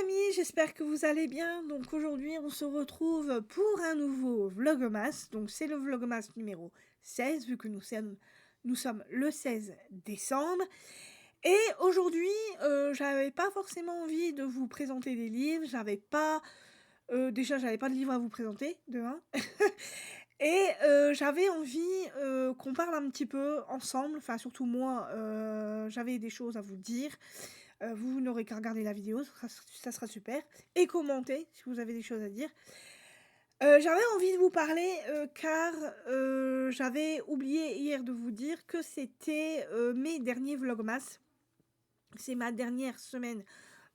amis, j'espère que vous allez bien. Donc aujourd'hui, on se retrouve pour un nouveau Vlogmas. Donc c'est le Vlogmas numéro 16, vu que nous sommes le 16 décembre. Et aujourd'hui, j'avais pas forcément envie de vous présenter des livres. Déjà, j'avais pas de livre à vous présenter, de un. Et j'avais envie qu'on parle un petit peu ensemble. Enfin, surtout moi, j'avais des choses à vous dire. Vous n'aurez qu'à regarder la vidéo, ça sera super. Et commenter si vous avez des choses à dire. J'avais envie de vous parler car j'avais oublié hier de vous dire que c'était mes derniers Vlogmas. C'est ma dernière semaine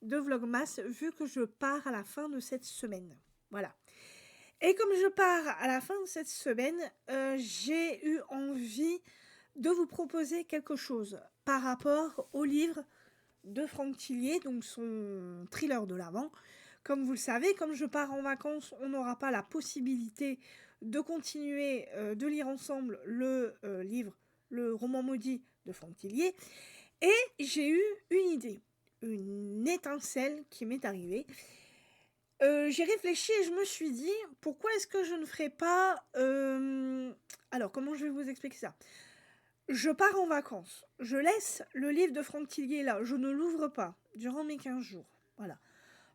de Vlogmas vu que je pars à la fin de cette semaine. Voilà. Et comme je pars à la fin de cette semaine, j'ai eu envie de vous proposer quelque chose par rapport au livre de Franck Tillier, donc son thriller de l'Avent. Comme vous le savez, comme je pars en vacances, on n'aura pas la possibilité de continuer de lire ensemble le livre, le roman maudit de Franck Tillier. Et j'ai eu une idée, une étincelle qui m'est arrivée. J'ai réfléchi et je me suis dit, pourquoi est-ce que je ne ferais pas... Alors, comment je vais vous expliquer ça ? Je pars en vacances. Je laisse le livre de Franck Tillier là. Je ne l'ouvre pas durant mes 15 jours. Voilà.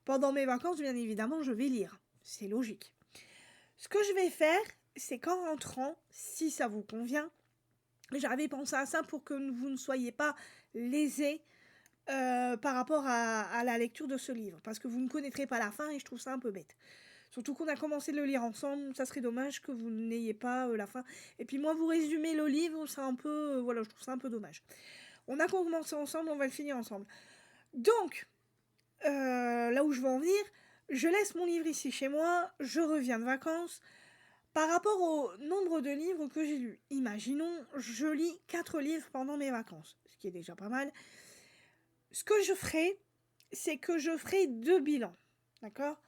Pendant mes vacances, bien évidemment, je vais lire. C'est logique. Ce que je vais faire, c'est qu'en rentrant, si ça vous convient, j'avais pensé à ça pour que vous ne soyez pas lésés par rapport à la lecture de ce livre. Parce que vous ne connaîtrez pas la fin et je trouve ça un peu bête. Surtout qu'on a commencé de le lire ensemble, ça serait dommage que vous n'ayez pas la fin. Et puis moi, vous résumez le livre, c'est un peu... voilà, je trouve ça un peu dommage. On a commencé ensemble, on va le finir ensemble. Donc, là où je veux en venir, je laisse mon livre ici chez moi, je reviens de vacances. Par rapport au nombre de livres que j'ai lus, imaginons, je lis 4 livres pendant mes vacances, ce qui est déjà pas mal. Ce que je ferai, c'est que je ferai 2 bilans, d'accord ?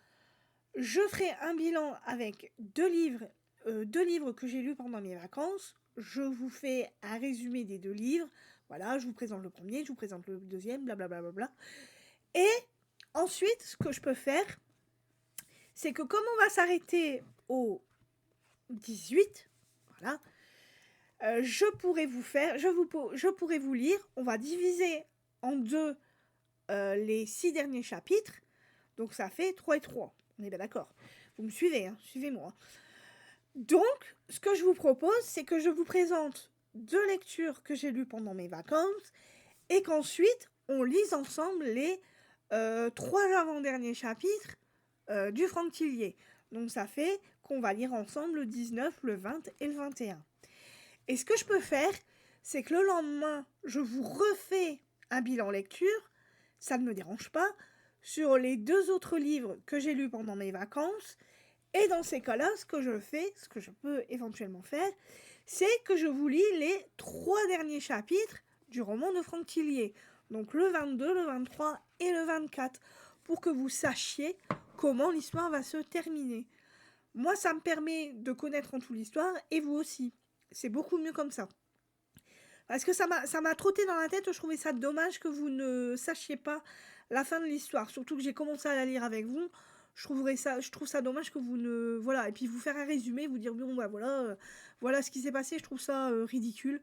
Je ferai un bilan avec 2 livres que j'ai lus pendant mes vacances. Je vous fais un résumé des 2 livres. Voilà, je vous présente le premier, je vous présente le deuxième, blablabla. Bla bla bla. Et ensuite, ce que je peux faire, c'est que comme on va s'arrêter au 18, voilà, je pourrais vous lire. On va diviser en 2 les 6 derniers chapitres. Donc ça fait 3 et 3. On est bien d'accord. Vous me suivez, hein, suivez-moi. Donc, ce que je vous propose, c'est que je vous présente 2 lectures que j'ai lues pendant mes vacances et qu'ensuite, on lise ensemble les 3 avant-derniers chapitres du Franck Tillier. Donc, ça fait qu'on va lire ensemble le 19, le 20 et le 21. Et ce que je peux faire, c'est que le lendemain, je vous refais un bilan lecture, ça ne me dérange pas, sur les 2 autres livres que j'ai lus pendant mes vacances. Et dans ces cas-là, ce que je peux éventuellement faire, c'est que je vous lis les 3 derniers chapitres du roman de Franck Tillier. Donc le 22, le 23 et le 24, pour que vous sachiez comment l'histoire va se terminer. Moi, ça me permet de connaître en tout l'histoire, et vous aussi. C'est beaucoup mieux comme ça. Parce que ça m'a trotté dans la tête, je trouvais ça dommage que vous ne sachiez pas la fin de l'histoire. Surtout que j'ai commencé à la lire avec vous. Je trouve ça dommage que vous ne... Voilà, et puis vous faire un résumé, vous dire, bon, bah voilà, voilà ce qui s'est passé, je trouve ça ridicule.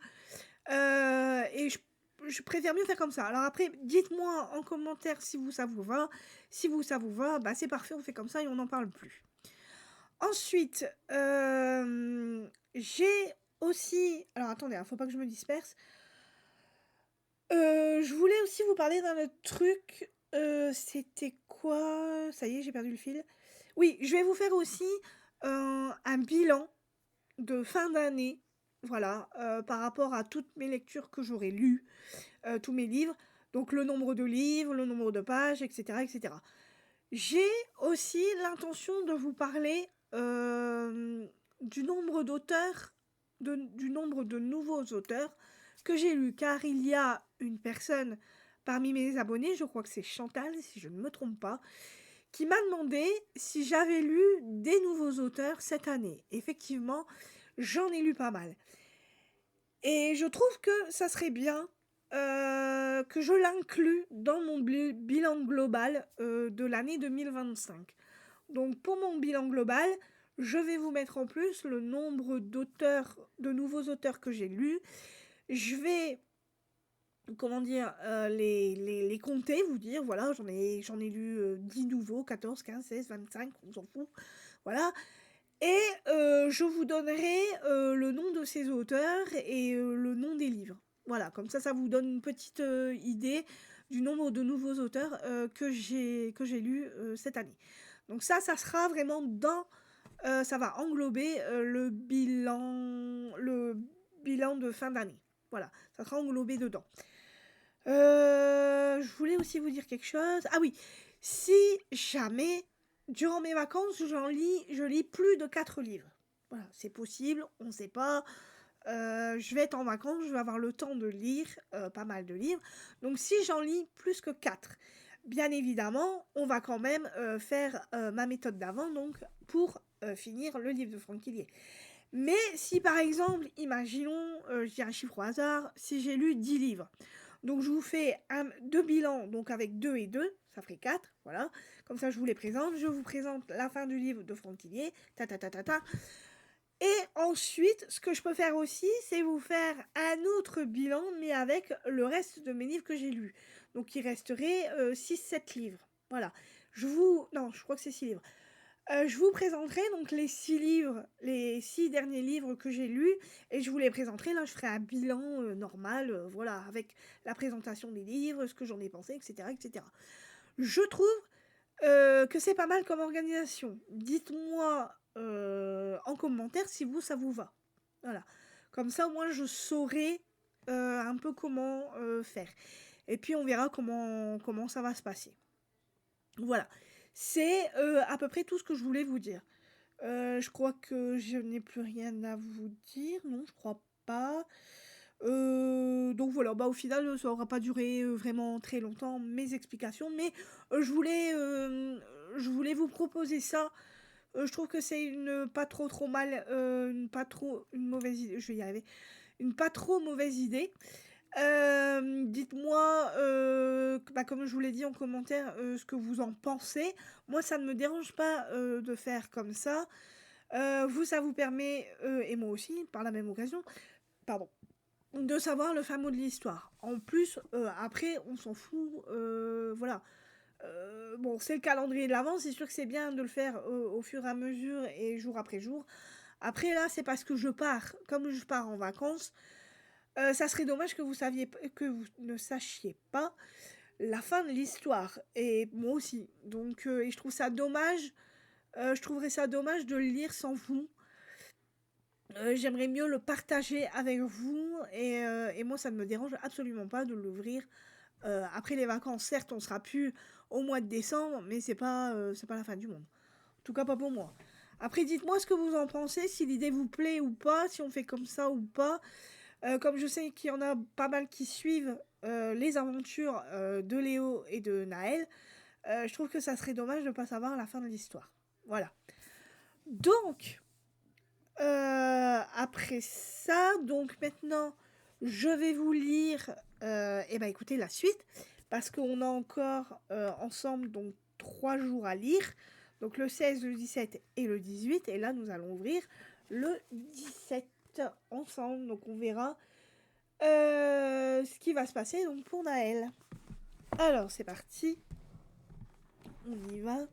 Et je préfère mieux faire comme ça. Alors après, dites-moi en commentaire si ça vous va. Si ça vous va, bah c'est parfait, on fait comme ça et on n'en parle plus. Ensuite, j'ai aussi... Alors attendez, hein, faut pas que je me disperse. Je voulais aussi vous parler d'un autre truc. C'était quoi? Ça y est, j'ai perdu le fil. Oui, je vais vous faire aussi un bilan de fin d'année. Voilà, par rapport à toutes mes lectures que j'aurais lues, tous mes livres. Donc le nombre de livres, le nombre de pages, etc. etc. J'ai aussi l'intention de vous parler du nombre d'auteurs, du nombre de nouveaux auteurs que j'ai lus, car il y a une personne parmi mes abonnés, je crois que c'est Chantal, si je ne me trompe pas, qui m'a demandé si j'avais lu des nouveaux auteurs cette année. Effectivement, j'en ai lu pas mal. Et je trouve que ça serait bien que je l'inclus dans mon bilan global de l'année 2025. Donc pour mon bilan global, je vais vous mettre en plus le nombre d'auteurs, de nouveaux auteurs que j'ai lus. Je vais, comment dire, les compter, vous dire, voilà, j'en ai lu 10 nouveaux, 14, 15, 16, 25, on s'en fout. Voilà. Et je vous donnerai le nom de ces auteurs et le nom des livres. Voilà, comme ça vous donne une petite idée du nombre de nouveaux auteurs que j'ai lus cette année. Donc ça sera vraiment ça va englober le bilan de fin d'année. Voilà, ça sera englobé dedans. Je voulais aussi vous dire quelque chose. Ah oui, si jamais, durant mes vacances, je lis plus de 4 livres. Voilà, c'est possible, on ne sait pas. Je vais être en vacances, je vais avoir le temps de lire pas mal de livres. Donc si j'en lis plus que 4, bien évidemment, on va quand même faire ma méthode d'avant, donc pour finir le livre de Franck Quillier. Mais si par exemple, imaginons, je dis un chiffre au hasard, si j'ai lu 10 livres, donc je vous fais 2 bilans, donc avec 2 et 2, ça ferait 4, voilà. Comme ça je vous les présente, je vous présente la fin du livre de Franck Quillier, ta. Et ensuite, ce que je peux faire aussi, c'est vous faire un autre bilan, mais avec le reste de mes livres que j'ai lus. Donc il resterait 6-7 livres, voilà. Non, je crois que c'est 6 livres. Je vous présenterai donc les 6 livres, les 6 derniers livres que j'ai lus, et je vous les présenterai. Là, je ferai un bilan normal, voilà, avec la présentation des livres, ce que j'en ai pensé, etc., etc. Je trouve que c'est pas mal comme organisation. Dites-moi en commentaire si ça vous va. Voilà. Comme ça, moi, je saurai un peu comment faire. Et puis, on verra comment ça va se passer. Voilà. C'est à peu près tout ce que je voulais vous dire. Je crois que je n'ai plus rien à vous dire. Non, je crois pas. Donc voilà, au final, ça aura pas duré vraiment très longtemps, mes explications. Mais je voulais vous proposer ça. Je trouve que c'est une pas trop mal, une mauvaise idée. Je vais y arriver. Une pas trop mauvaise idée. Dites-moi, comme je vous l'ai dit en commentaire, ce que vous en pensez. Moi, ça ne me dérange pas de faire comme ça. Vous, ça vous permet, et moi aussi, par la même occasion, pardon, de savoir le fin mot de l'histoire. En plus, après, on s'en fout, voilà. Bon, c'est le calendrier de l'avant, c'est sûr que c'est bien de le faire au fur et à mesure et jour après jour. Après, là, c'est parce que je pars. Comme je pars en vacances, ça serait dommage que vous ne sachiez pas la fin de l'histoire. Et moi aussi. Donc, et je trouve ça dommage. Je trouverais ça dommage de le lire sans vous. J'aimerais mieux le partager avec vous. Et moi, ça ne me dérange absolument pas de l'ouvrir après les vacances. Certes, on sera plus au mois de décembre, mais c'est pas la fin du monde. En tout cas, pas pour moi. Après, dites-moi ce que vous en pensez, si l'idée vous plaît ou pas, si on fait comme ça ou pas. Comme je sais qu'il y en a pas mal qui suivent les aventures de Léo et de Naël, je trouve que ça serait dommage de ne pas savoir la fin de l'histoire. Voilà. Donc, après ça, donc maintenant, je vais vous lire, écoutez, la suite, parce qu'on a encore ensemble donc 3 jours à lire, donc le 16, le 17 et le 18, et là nous allons ouvrir le 17 ensemble, donc on verra ce qui va se passer donc pour Naël. Alors c'est parti, on y va.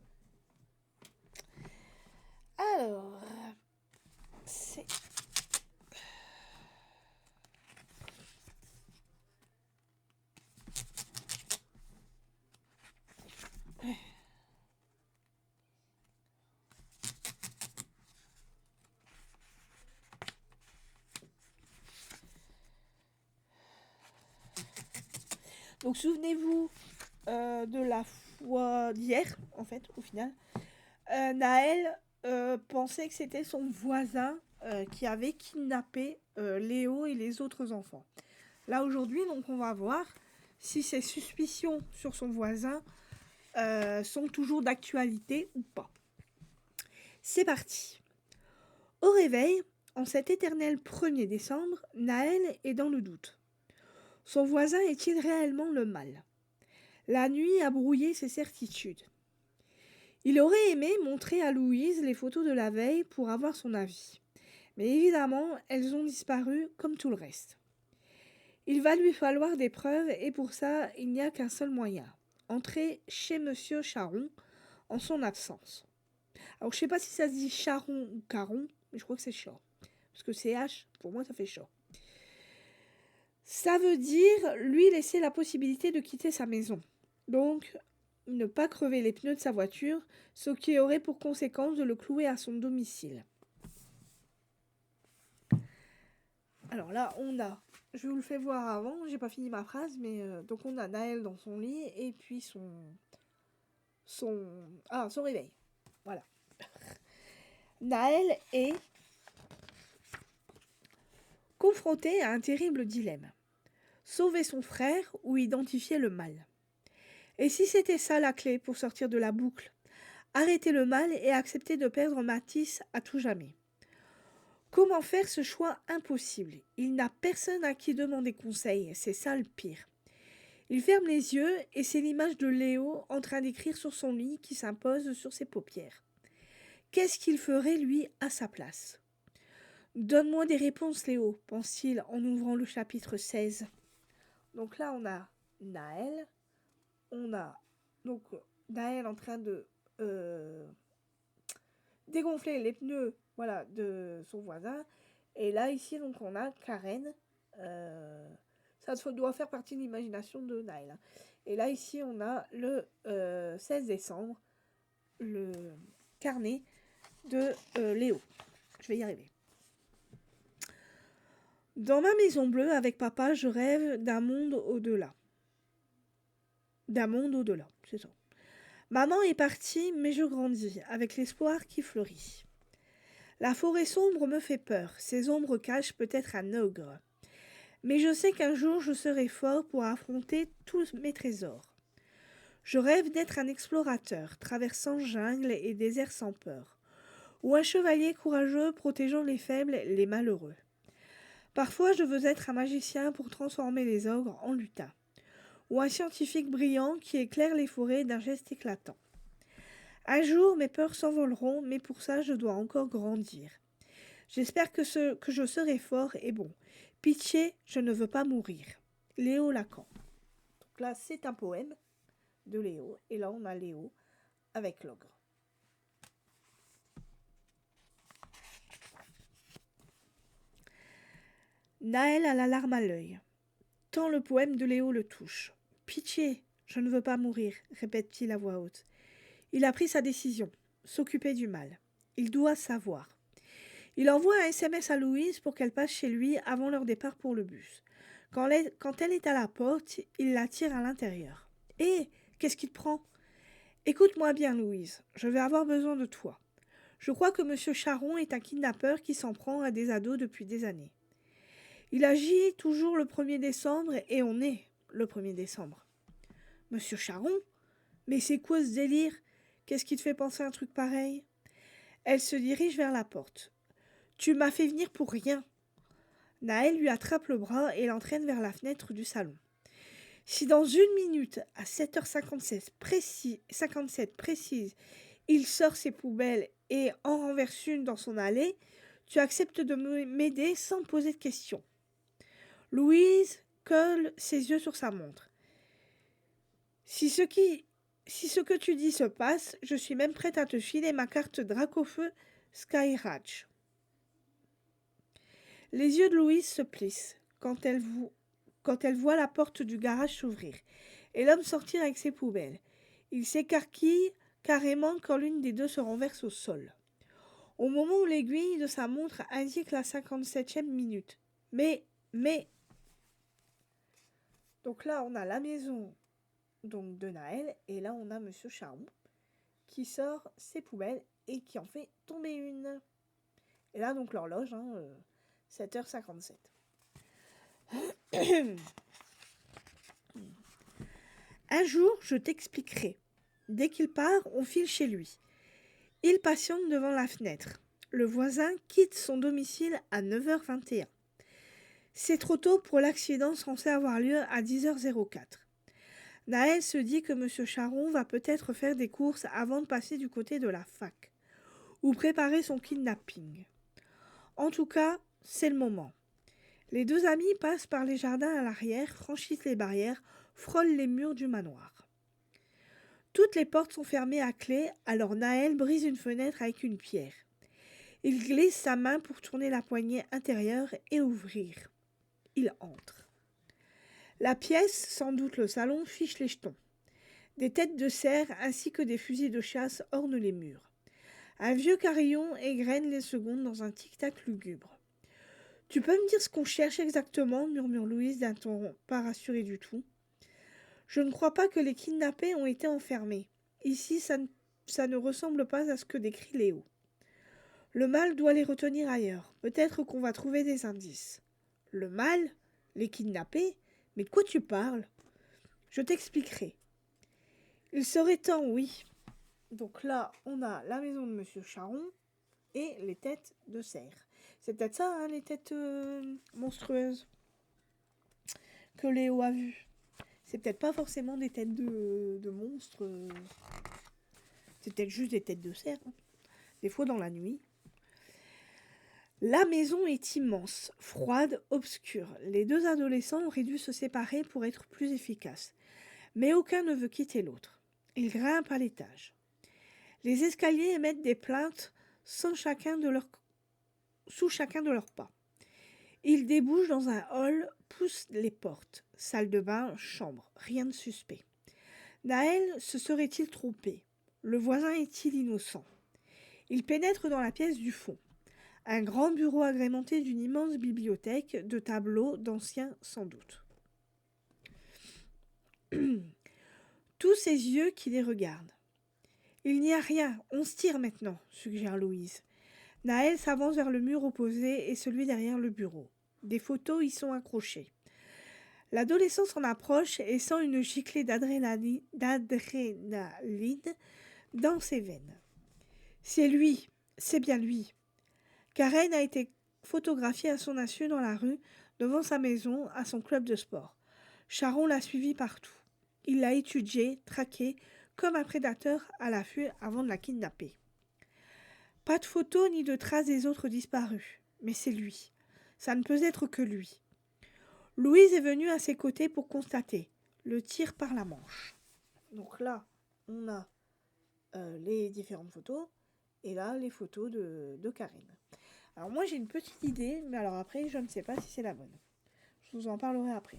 Alors, c'est... Donc souvenez-vous de la fois d'hier, en fait, au final. Naël pensait que c'était son voisin qui avait kidnappé Léo et les autres enfants. Là, aujourd'hui, donc, on va voir si ses suspicions sur son voisin sont toujours d'actualité ou pas. C'est parti. Au réveil, en cet éternel 1er décembre, Naël est dans le doute. Son voisin est-il réellement le mal? La nuit a brouillé ses certitudes. Il aurait aimé montrer à Louise les photos de la veille pour avoir son avis. Mais évidemment, elles ont disparu comme tout le reste. Il va lui falloir des preuves et pour ça, il n'y a qu'un seul moyen. Entrer chez Monsieur Charon en son absence. Alors, je sais pas si ça se dit Charon ou Caron, mais je crois que c'est chat. Parce que c'est H, pour moi, ça fait chat. Ça veut dire lui laisser la possibilité de quitter sa maison. Donc, ne pas crever les pneus de sa voiture, ce qui aurait pour conséquence de le clouer à son domicile. Alors là, on a, je vous le fais voir avant, j'ai pas fini ma phrase, mais donc on a Naël dans son lit et puis son réveil. Voilà. Naël est confronté à un terrible dilemme. Sauver son frère ou identifier le mal. Et si c'était ça la clé pour sortir de la boucle? Arrêter le mal et accepter de perdre Mathis à tout jamais. Comment faire ce choix impossible? Il n'a personne à qui demander conseil, c'est ça le pire. Il ferme les yeux et c'est l'image de Léo en train d'écrire sur son lit qui s'impose sur ses paupières. Qu'est-ce qu'il ferait lui à sa place? Donne-moi des réponses, Léo, pense-t-il en ouvrant le chapitre 16. Donc là, on a Naël. On a donc Naël en train de dégonfler les pneus de son voisin. Et là, ici, donc, on a Karen. Ça doit faire partie de l'imagination de Naël. Et là, ici, on a le 16 décembre, le carnet de Léo. Je vais y arriver. Dans ma maison bleue, avec papa, je rêve d'un monde au-delà. D'un monde au-delà, c'est ça. Maman est partie, mais je grandis, avec l'espoir qui fleurit. La forêt sombre me fait peur, ses ombres cachent peut-être un ogre. Mais je sais qu'un jour je serai fort pour affronter tous mes trésors. Je rêve d'être un explorateur, traversant jungles et déserts sans peur, ou un chevalier courageux protégeant les faibles, les malheureux. Parfois je veux être un magicien pour transformer les ogres en lutins, ou un scientifique brillant qui éclaire les forêts d'un geste éclatant. Un jour, mes peurs s'envoleront, mais pour ça, je dois encore grandir. J'espère que je serai fort et bon. Pitié, je ne veux pas mourir. Léo Lacan. Donc là, c'est un poème de Léo, et là, on a Léo avec l'ogre. Naël a la larme à l'œil. Tant le poème de Léo le touche. Pitié, je ne veux pas mourir, répète-t-il à voix haute. Il a pris sa décision, s'occuper du mal. Il doit savoir. Il envoie un SMS à Louise pour qu'elle passe chez lui avant leur départ pour le bus. Quand elle est à la porte, il la tire à l'intérieur. « Hé, qu'est-ce qui te prend ? Écoute-moi bien, Louise, je vais avoir besoin de toi. Je crois que M. Charon est un kidnappeur qui s'en prend à des ados depuis des années. Il agit toujours le 1er décembre et on est le 1er décembre. Monsieur Charon ? Mais c'est quoi ce délire ? Qu'est-ce qui te fait penser à un truc pareil ? Elle se dirige vers la porte. Tu m'as fait venir pour rien. Naël lui attrape le bras et l'entraîne vers la fenêtre du salon. Si dans 1 minute, à 7h57 précise, il sort ses poubelles et en renverse une dans son allée, tu acceptes de m'aider sans poser de questions. Louise colle ses yeux sur sa montre. Si ce que tu dis se passe, je suis même prête à te filer ma carte Dracofeu Skyratch. Les yeux de Louise se plissent quand elle voit la porte du garage s'ouvrir et l'homme sortir avec ses poubelles. Il s'écarquille carrément quand l'une des deux se renverse au sol. Au moment où l'aiguille de sa montre indique la 57e minute. Mais... Donc là, on a la maison donc de Naël, et là, on a Monsieur Charon qui sort ses poubelles et qui en fait tomber une. Et là, donc, l'horloge, 7h57. Un jour, je t'expliquerai. Dès qu'il part, on file chez lui. Il patiente devant la fenêtre. Le voisin quitte son domicile à 9h21. C'est trop tôt pour l'accident censé avoir lieu à 10h04. Naël se dit que M. Charon va peut-être faire des courses avant de passer du côté de la fac, ou préparer son kidnapping. En tout cas, c'est le moment. Les deux amis passent par les jardins à l'arrière, franchissent les barrières, frôlent les murs du manoir. Toutes les portes sont fermées à clé, alors Naël brise une fenêtre avec une pierre. Il glisse sa main pour tourner la poignée intérieure et ouvrir. Il entre. La pièce, sans doute le salon, fiche les jetons. Des têtes de cerf ainsi que des fusils de chasse ornent les murs. Un vieux carillon égrène les secondes dans un tic-tac lugubre. « Tu peux me dire ce qu'on cherche exactement » murmure Louise d'un ton pas rassuré du tout. « Je ne crois pas que les kidnappés ont été enfermés. Ici, ça ne ressemble pas à ce que décrit Léo. Le mal doit les retenir ailleurs. Peut-être qu'on va trouver des indices. »« Le mal ? Les kidnappés ? Mais de quoi tu parles ? » ?»« Je t'expliquerai. » Il serait temps, oui. Donc là, on a la maison de Monsieur Charon et les têtes de cerf. C'est peut-être ça, hein, les têtes monstrueuses que Léo a vues. C'est peut-être pas forcément des têtes de monstres. C'est peut-être juste des têtes de cerf. Hein. Des fois dans la nuit. La maison est immense, froide, obscure. Les deux adolescents auraient dû se séparer pour être plus efficaces. Mais aucun ne veut quitter l'autre. Ils grimpent à l'étage. Les escaliers émettent des plaintes sous chacun de leurs pas. Ils débouchent dans un hall, poussent les portes. Salle de bain, chambre, rien de suspect. Naël se serait-il trompé? Le voisin est-il innocent? Ils pénètrent dans la pièce du fond. Un grand bureau agrémenté d'une immense bibliothèque, de tableaux, d'anciens sans doute. Tous ces yeux qui les regardent. Il n'y a rien, on se tire maintenant, suggère Louise. Naël s'avance vers le mur opposé et celui derrière le bureau. Des photos y sont accrochées. L'adolescent s'en approche et sent une giclée d'adrénaline dans ses veines. C'est lui, c'est bien lui. Karen a été photographiée à son insu dans la rue, devant sa maison, à son club de sport. Charon l'a suivie partout. Il l'a étudiée, traquée, comme un prédateur à l'affût avant de la kidnapper. Pas de photos ni de traces des autres disparus, mais c'est lui. Ça ne peut être que lui. Louise est venue à ses côtés pour constater le tir par la manche. Donc là, on a les différentes photos, et là, les photos de Karen. Alors moi, j'ai une petite idée, mais alors après, je ne sais pas si c'est la bonne. Je vous en parlerai après.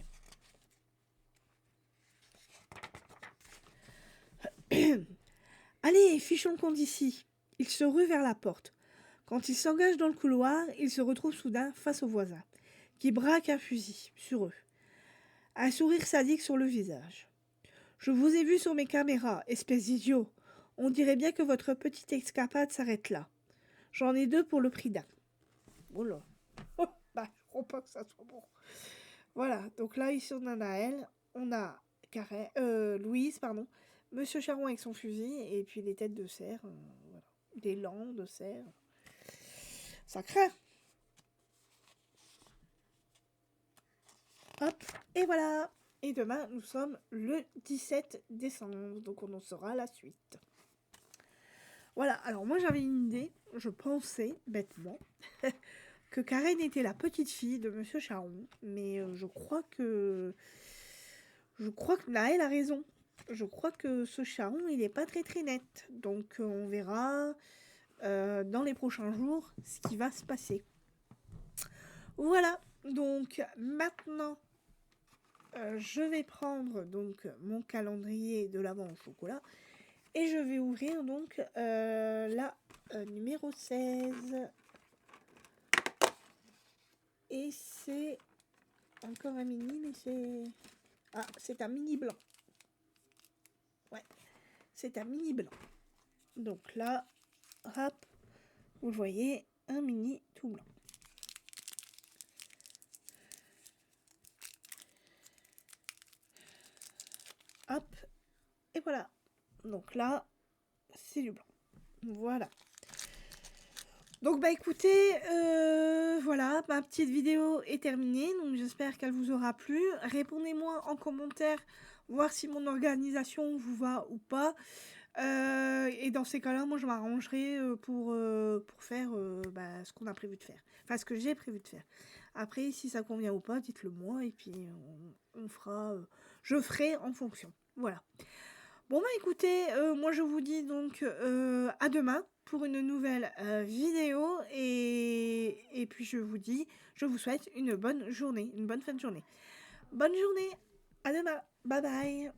Allez, fichons le compte d'ici. Il se rue vers la porte. Quand il s'engage dans le couloir, il se retrouve soudain face au voisin, qui braque un fusil sur eux. Un sourire sadique sur le visage. « Je vous ai vu sur mes caméras, espèce d'idiot. On dirait bien que votre petite escapade s'arrête là. J'en ai 2 pour le prix d'un. » Oh là. Oh, bah, je crois pas que ça soit bon. Voilà, donc là, ici, on a Naël, on a Louise, pardon, Monsieur Charon avec son fusil, et puis les têtes de cerf, voilà. Des lances de cerf. Ça craint. Hop, et voilà. Et demain, nous sommes le 17 décembre, donc on en saura la suite. Voilà, alors moi j'avais une idée, je pensais, bêtement, que Karen était la petite fille de Monsieur Charon, mais je crois que Naël a raison. Je crois que ce Charon, il n'est pas très très net. Donc on verra dans les prochains jours ce qui va se passer. Voilà, donc maintenant, je vais prendre donc mon calendrier de l'Avent au chocolat et je vais ouvrir donc la numéro 16. Et c'est encore un mini, mais c'est... Ah, c'est un mini blanc. Ouais, c'est un mini blanc. Donc là, hop, vous le voyez, un mini tout blanc. Hop, et voilà. Donc là, c'est du blanc. Voilà. Donc bah écoutez, voilà, ma petite vidéo est terminée, donc j'espère qu'elle vous aura plu. Répondez-moi en commentaire, voir si mon organisation vous va ou pas. Et dans ces cas-là, moi je m'arrangerai pour faire bah, ce qu'on a prévu de faire. Enfin, ce que j'ai prévu de faire. Après, si ça convient ou pas, dites-le moi et puis on fera. Je ferai en fonction. Voilà. Bon bah écoutez, moi je vous dis donc à demain pour une nouvelle vidéo et puis je vous souhaite une bonne journée, une bonne fin de journée. Bonne journée, à demain, bye bye.